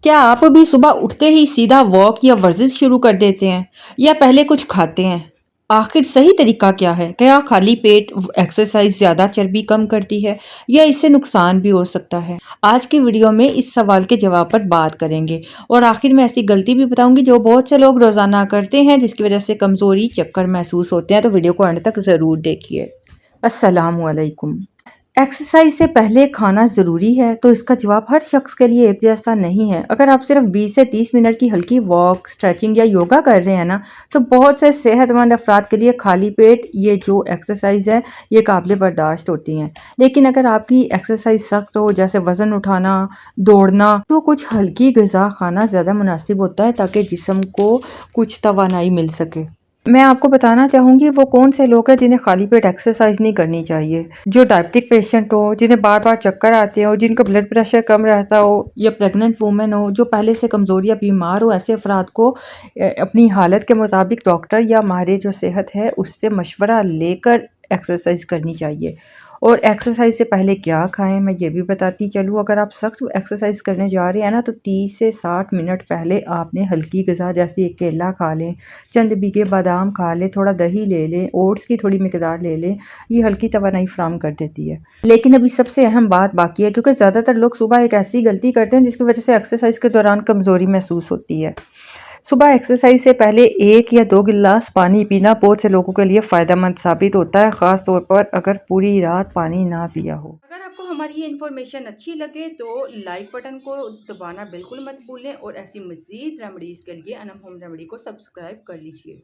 क्या आप भी सुबह उठते ही सीधा वॉक या वर्जिश शुरू कर देते हैं या पहले कुछ खाते हैं? आखिर सही तरीका क्या है? क्या खाली पेट एक्सरसाइज ज़्यादा चर्बी कम करती है या इससे नुकसान भी हो सकता है? आज की वीडियो में इस सवाल के जवाब पर बात करेंगे और आखिर में ऐसी गलती भी बताऊंगी जो बहुत से लोग रोज़ाना करते हैं जिसकी वजह से कमज़ोरी, चक्कर महसूस होते हैं। तो वीडियो को अंत तक ज़रूर देखिए। अस्सलामु अलैकुम। एक्सरसाइज से पहले खाना ज़रूरी है तो इसका जवाब हर शख्स के लिए एक जैसा नहीं है। अगर आप सिर्फ 20 से 30 मिनट की हल्की वॉक, स्ट्रेचिंग या योगा कर रहे हैं ना, तो बहुत से सेहतमंद अफराद के लिए खाली पेट ये जो एक्सरसाइज है ये काबिल बर्दाश्त होती हैं। लेकिन अगर आपकी एक्सरसाइज सख्त हो, जैसे वज़न उठाना, दौड़ना, तो कुछ हल्की ग़िज़ा खाना ज़्यादा मुनासिब होता है ताकि जिस्म को कुछ तवानाई मिल सके। मैं आपको बताना चाहूँगी वो कौन से लोग हैं जिन्हें खाली पेट एक्सरसाइज नहीं करनी चाहिए। जो डायबिटिक पेशेंट हो, जिन्हें बार बार चक्कर आते हो, जिनका ब्लड प्रेशर कम रहता हो, या प्रेग्नेंट वूमेन हो जो पहले से कमज़ोर या बीमार हो, ऐसे अफराद को अपनी हालत के मुताबिक डॉक्टर या माहिर जो सेहत है उससे मशवरा लेकर एक्सरसाइज करनी चाहिए। और एक्सरसाइज से पहले क्या खाएं मैं ये भी बताती चलूँ। अगर आप सख्त एक्सरसाइज करने जा रहे हैं ना, तो 30 से 60 मिनट पहले आपने हल्की ग़िज़ा जैसे एक केला खा लें, चंद भीगे बादाम खा लें, थोड़ा दही ले लें, ओट्स की थोड़ी मिकदार ले लें। ये हल्की तवानाई फराहम कर देती है। लेकिन अभी सबसे अहम बात बाकी है, क्योंकि ज़्यादातर लोग सुबह एक ऐसी गलती करते हैं जिसकी वजह से एक्सरसाइज के दौरान कमज़ोरी महसूस होती है। सुबह एक्सरसाइज से पहले 1 या 2 गिलास पानी पीना बहुत से लोगों के लिए फ़ायदेमंद साबित होता है, ख़ास तौर पर अगर पूरी रात पानी ना पिया हो। अगर आपको हमारी ये इन्फॉर्मेशन अच्छी लगे तो लाइक बटन को दबाना बिल्कुल मत भूलें और ऐसी मज़ीद रेमेडीज़ के लिए अनम होम रेमेडी को सब्सक्राइब कर लीजिए।